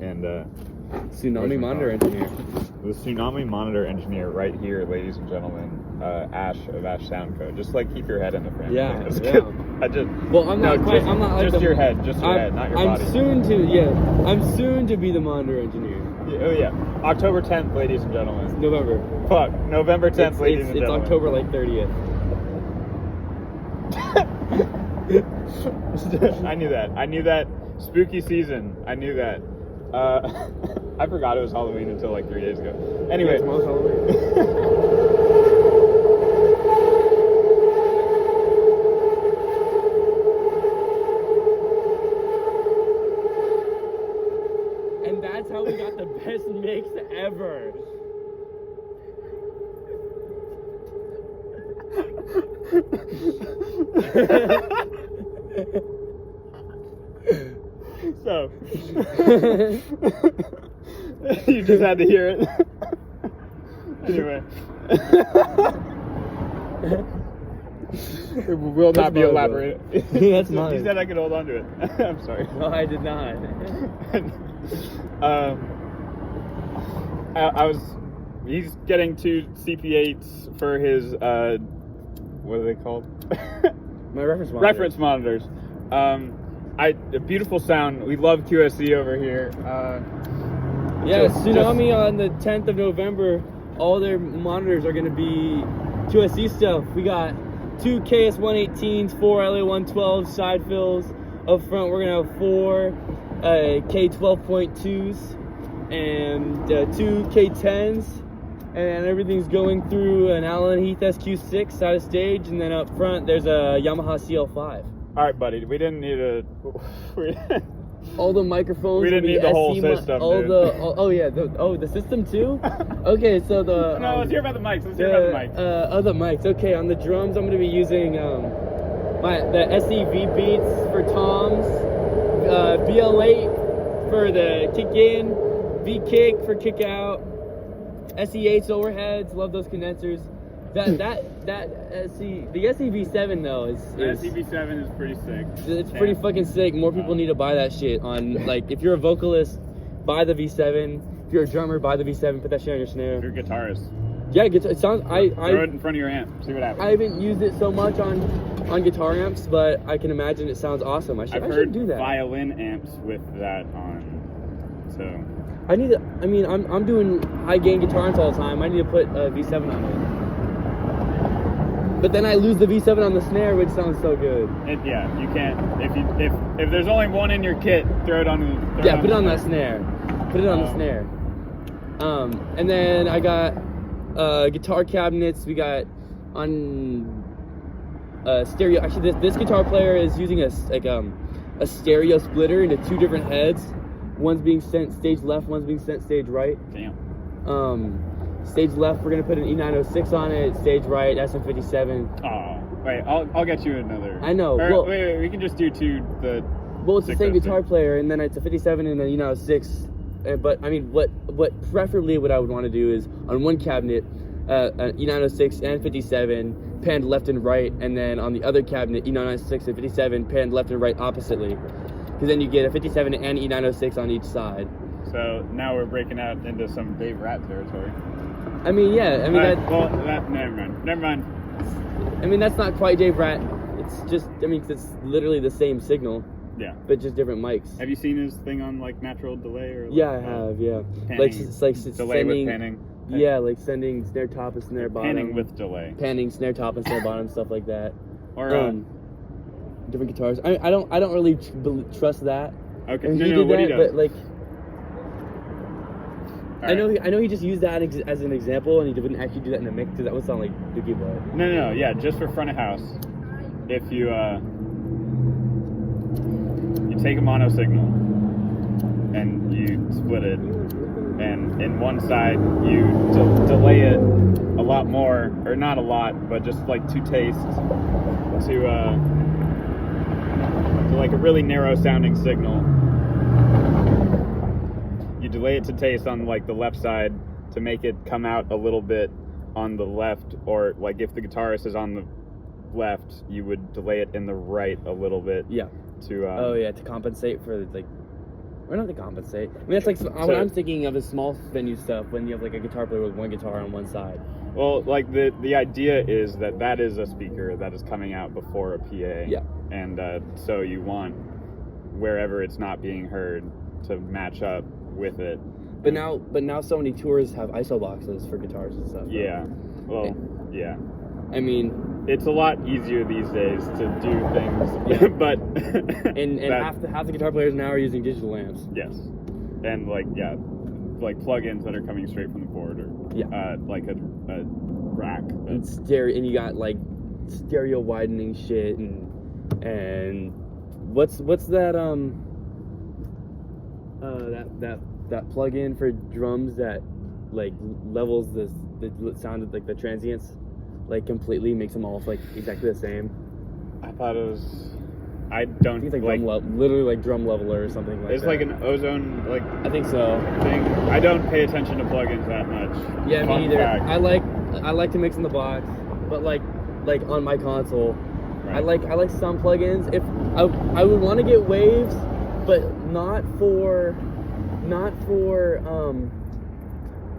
and Tsunami monitor engineer. The Tsunami monitor engineer right here, ladies and gentlemen. Ash of Ash Sound Co. Just like keep your head in the frame. Yeah. I just. Well, I'm not like just your head, just your head, not your body. I'm soon to be the monitor engineer. Oh yeah, October 10th, ladies and gentlemen. November. Fuck, November 10th, ladies and gentlemen. It's October like 30th. I knew that. Spooky season. I knew that. I forgot it was Halloween until like 3 days ago. Anyway. Yeah, tomorrow's Halloween. And that's how we got the best mix ever. So, you just had to hear it. Anyway. It will not be elaborate. That's mine. You said I could hold on to it. I'm sorry. No, I did not. He's getting 2 CP8s for his, what are they called? My reference monitor. Reference monitors. A beautiful sound. We love QSC over here. Tsunami on the 10th of November. All their monitors are going to be QSC stuff. We got 2 KS118s, 4 LA112s, side fills. Up front, we're going to have 4 K12.2s and 2 K10s. And everything's going through an Allen Heath SQ6 side of stage. And then up front, there's a Yamaha CL5. All right, buddy. We didn't need all the microphones. We didn't need the whole system, dude. The system too. Okay, so the. No, let's hear about the mics. The mics. Okay, on the drums, I'm gonna be using the SEV beats for toms, BL8 for the kick in, V kick for kick out, SE8s overheads. Love those condensers. The SEV7 though is SEV7 is pretty sick. It's pretty fucking sick. More people need to buy that shit. On like, if you're a vocalist, buy the V7. If you're a drummer, buy the V7. Put that shit on your snare. If you're a guitarist, yeah, it sounds. Throw it in front of your amp. See what happens. I haven't used it so much on guitar amps, but I can imagine it sounds awesome. I should do that. Violin amps with that on. So I'm doing high gain guitar amps all the time. I need to put a V7 on it. But then I lose the V7 on the snare, which sounds so good. You can't. If there's only one in your kit, throw it on the. Put it on that snare. Put it on the snare. And then I got guitar cabinets. We got on stereo. Actually, this guitar player is using a stereo splitter into 2 different heads. One's being sent stage left. One's being sent stage right. Damn. Stage left, we're gonna put an E906 on it. Stage right, SM57. Oh, wait, I'll get you another. I know. Wait, we can just do 2. It's the same guitar player, and then it's a 57 and an E906. But I mean, what preferably what I would want to do is on one cabinet, an E906 and 57 panned left and right, and then on the other cabinet, E906 and 57 panned left and right oppositely, because then you get a 57 and E906 on each side. So now we're breaking out into some Dave Rat territory. Never mind. I mean, that's not quite Dave Rat. It's just, it's literally the same signal. Yeah. But just different mics. Have you seen his thing on like natural delay or? Yeah, I have. Yeah. Panning, it's delay sending, with panning. Yeah, like sending snare top and snare bottom. Panning with delay. Panning, snare top and snare bottom, stuff like that. Or different guitars. I don't really trust that. Okay. What he does? But like. Right. I know he just used that as an example, and he didn't actually do that in the mix, because that would sound like Dookie Boy. No, yeah, just for front of house. If you take a mono signal and you split it, and in one side you delay it a lot more, or not a lot, but just like 2 tastes to like a really narrow sounding signal. You delay it to taste on like the left side to make it come out a little bit on the left, or like if the guitarist is on the left, you would delay it in the right a little bit. Yeah. To to compensate for like. or not to compensate. I mean, that's like what I'm thinking of is small venue stuff when you have like a guitar player with one guitar on one side. Well, like the idea is that is a speaker that is coming out before a PA. Yeah. And so you want wherever it's not being heard to match up with it. But now so many tours have ISO boxes for guitars and stuff. Yeah. Well, yeah. I mean, it's a lot easier these days to do things, yeah. but and half the guitar players now are using digital amps. Yes, and like plugins that are coming straight from the board, or like a rack. And you got like stereo widening shit and what's that that plug-in for drums that like levels the sound of like the transients, like completely makes them all like exactly the same. I thought it was. I don't think it's like literally like drum leveler or something like it's that. It's like an ozone I think so. thing. I don't pay attention to plugins that much. Yeah, me either. Fact. I like to mix in the box, but like on my console, right. I like some plugins. If I would want to get waves, but not for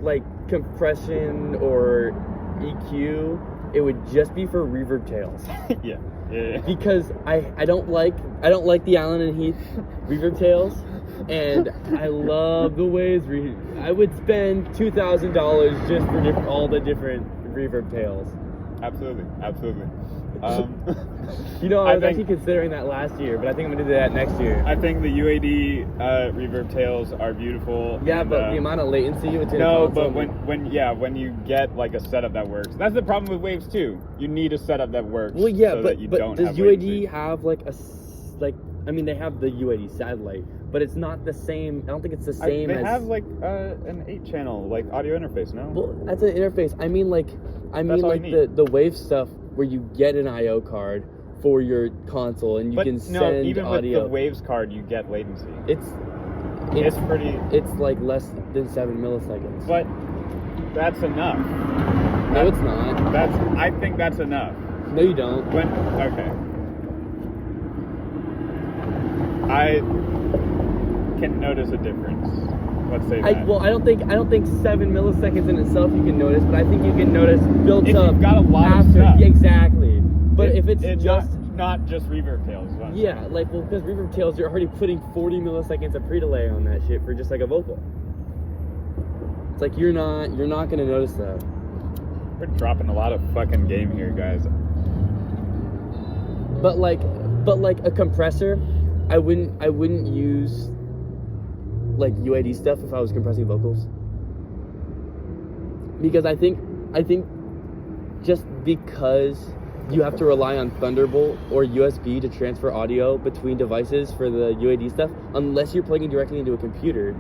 like compression or EQ. It would just be for reverb tails. Yeah. Because I don't like the Allen and Heath reverb tails, and I love the waves. I would spend $2,000 just for all the different reverb tails. Absolutely. You know, I was actually considering that last year, but I think I'm gonna do that next year. I think the UAD reverb tails are beautiful. Yeah, but the amount of latency it's but when you get like a setup that works, that's the problem with waves too. You need a setup that works. Well, yeah, so but that you don't does have UAD latency. have like I mean, they have the UAD satellite, but it's not the same. I don't think it's the same. They have like an 8-channel like audio interface. No. Well, that's an interface. I mean like the wave stuff where you get an I/O card for your console and you can send even audio. With the Waves card, you get latency. It's pretty. It's like less than 7 milliseconds. But that's enough. No, it's not. I think that's enough. No, you don't. Okay. I can notice a difference. Let's say that. I don't think 7 milliseconds in itself you can notice, but I think you can notice built if up. You've got a lot after, of stuff. Exactly. But if it's just not just reverb tails. Yeah, like because reverb tails, you're already putting 40 milliseconds of pre-delay on that shit for just like a vocal. It's like you're not gonna notice that. We're dropping a lot of fucking game here, guys. But like a compressor, I wouldn't use like UAD stuff if I was compressing vocals. Because I think just because you have to rely on Thunderbolt or USB to transfer audio between devices for the UAD stuff, unless you're plugging directly into a computer.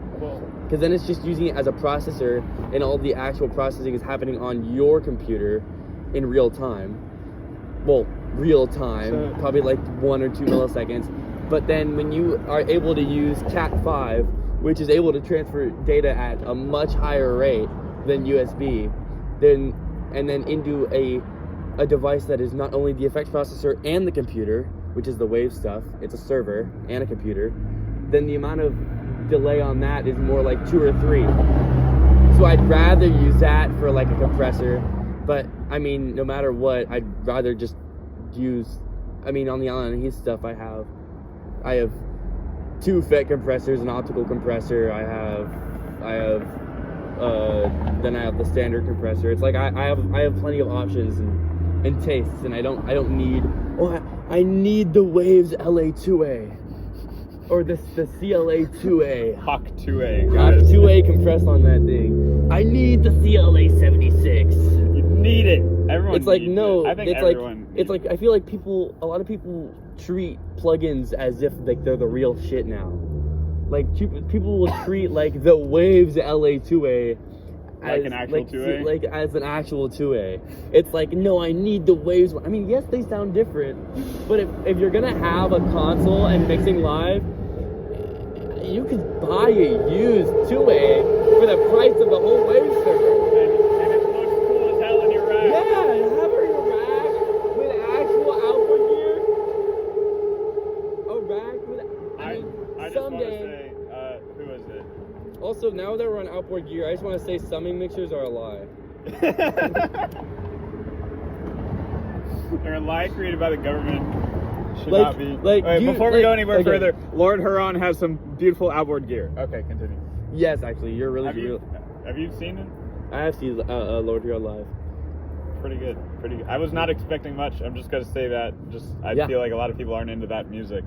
Because then it's just using it as a processor, and all the actual processing is happening on your computer in real time. Well, probably like 1 or 2 milliseconds. But then when you are able to use Cat5, which is able to transfer data at a much higher rate than USB, and then into a device that is not only the effects processor and the computer, which is the wave stuff, it's a server and a computer, then the amount of delay on that is more like 2 or 3. So I'd rather use that for like a compressor, but I mean, no matter what, I'd rather just use, I mean, on the Allen and Heath stuff I have 2 FET compressors, an optical compressor, then I have the standard compressor. It's like I have plenty of options and tastes, and I don't need. I need the Waves LA2A or the CLA2A. Hawk 2A. Hawk 2A compress on that thing. I need the CLA76. You need it. Everyone. It's like needs no. It. I think it's everyone. Like it's like I feel like a lot of people treat plugins as if like they're the real shit now. Like people will treat like the Waves LA2A like an actual 2A? Like as an actual 2A. It's like, no, I need the Waves. I mean, yes, they sound different, but if you're gonna have a console and mixing live, you could buy a used 2A for the price of the whole Wave server. And it looks cool as hell in your rack. Yeah, have her in your rack with actual output gear. A rack with. I just want to say, Also, now that we're on outboard gear, I just want to say summing mixers are a lie. They're a lie created by the government. Should Like- not be. like, Wait, you- before we like- go anywhere okay. further, Lord Huron has some beautiful outboard gear. Okay, continue. Yes, actually, you're really Have you, real. have you seen it? I have seen Lord Hero live. Pretty good. Pretty good. I was not expecting much. I'm just gonna say that. I Yeah. feel like a lot of people aren't into that music.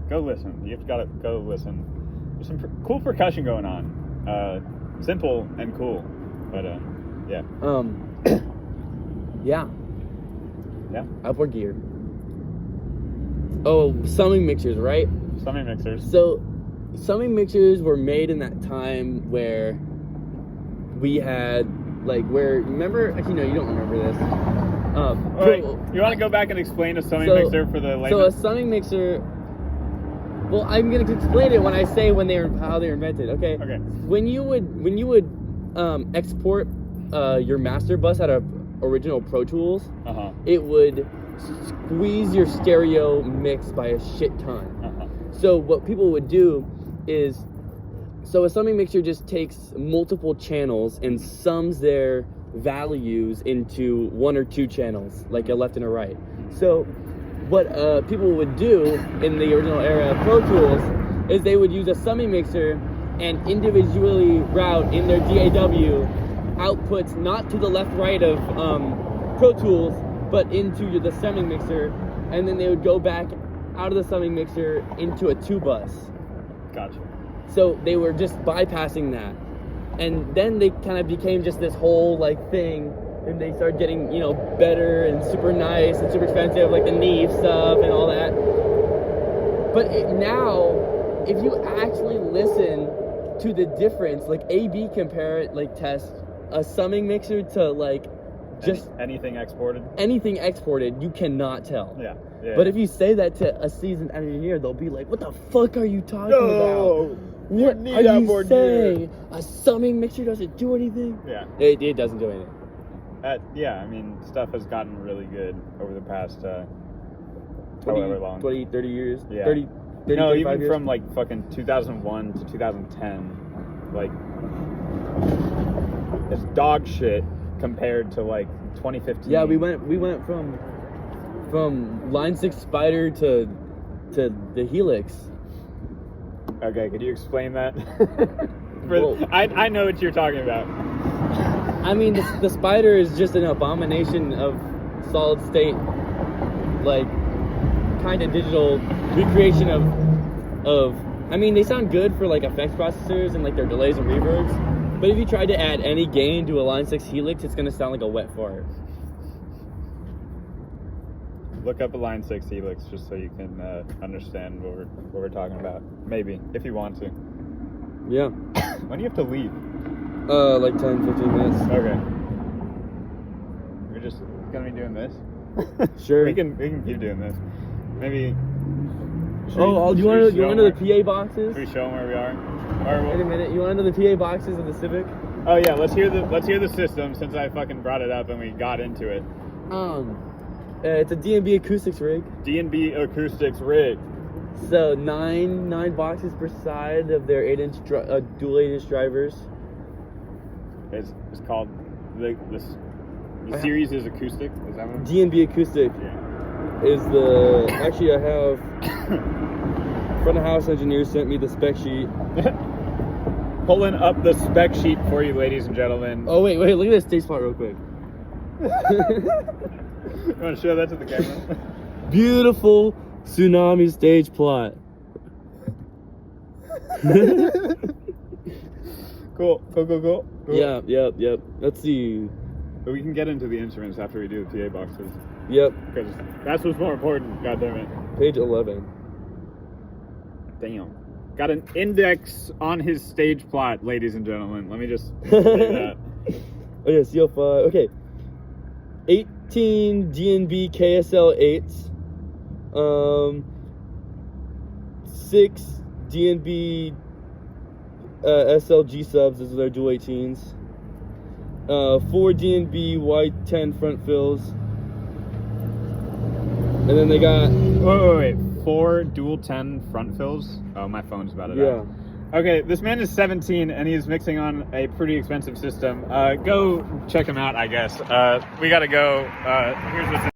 Go listen. You've got to go listen. There's some cool percussion going on. Simple and cool, but yeah. Yeah. Yeah. Outboard gear. Oh, summing mixers, right? Summing mixers. So, summing mixers were made in that time where we had, remember, actually, no, you don't remember this. Wait, you want to go back and explain a summing mixer for the layman? So, a summing mixer, well, I'm going to explain it when I say how they were invented, okay? Okay. When you would export your master bus out of original Pro Tools, Uh-huh. it would squeeze your stereo mix by a shit ton. Uh-huh. So what people would do is, so a summing mixer just takes multiple channels and sums their values into one or two channels, like a left and a right. So what people would do in the original era of Pro Tools is they would use a summing mixer and individually route in their DAW outputs not to the left right of Pro Tools, but into the summing mixer, and then they would go back out of the summing mixer into a 2-bus. Gotcha. So they were just bypassing that. And then they kind of became just this whole thing, and they started getting, better and super nice and super expensive, like the Neve stuff and all that. But now, if you actually listen to the difference, A/B compare it, test a summing mixer to just anything exported. anything exported, you cannot tell. Yeah. But if you say that to a seasoned engineer, they'll be like, "What the fuck are you talking about? What need are you outboard gear." saying? A summing mixer doesn't do anything?" Yeah. It doesn't do anything. Yeah, I mean, stuff has gotten really good over the past 20, however long. 20, 30 years. Yeah. 30, No, 35 even years. from fucking 2001 to 2010, it's dog shit compared to 2015. Yeah, we went from Line 6 Spider to the Helix. Okay, could you explain that? Well- I know what you're talking about. I mean, the Spider is just an abomination of solid state, kind of digital recreation of. I mean, they sound good for effects processors and their delays and reverbs, but if you tried to add any gain to a Line 6 Helix, it's gonna sound like a wet fart. Look up a Line 6 Helix just so you can understand what we're talking about. Maybe, if you want to. Yeah. When do you have to leave? 10, 15 minutes. Okay. We're just gonna be doing this? Sure. We can keep doing this. Maybe. Do you want to know the PA boxes? Should we show them where we are? Wait a minute. You want to know the PA boxes of the Civic? Oh yeah, let's hear the system since I fucking brought it up and we got into it. It's a D&B acoustics rig. D&B acoustics rig. So nine boxes per side of their 8-inch dual 8-inch drivers. It's called the series is acoustic. Is that what? D&B acoustic Yeah. is the actually I have front of house engineer sent me the spec sheet. Pulling up the spec sheet for you, ladies and gentlemen. Oh wait, look at this stage plot real quick. You want to show that to the camera? Beautiful tsunami stage plot. Cool. Yeah, yep. Let's see. But we can get into the instruments after we do the PA boxes. Yep, Because that's what's more important, goddammit. page 11. Damn. Got an index on his stage plot, ladies and gentlemen. Let me just say that. Oh yeah, CO5. Okay. 18 D&B KSL 8s. 6 D&B SLG subs, those are their dual 18s. 4 D&B Y10 front fills. And then they got... Wait. 4 dual 10 front fills. Oh, my phone's about to die. Okay, this man is 17 and he's mixing on a pretty expensive system. Go check him out, I guess. We gotta go. Here's what's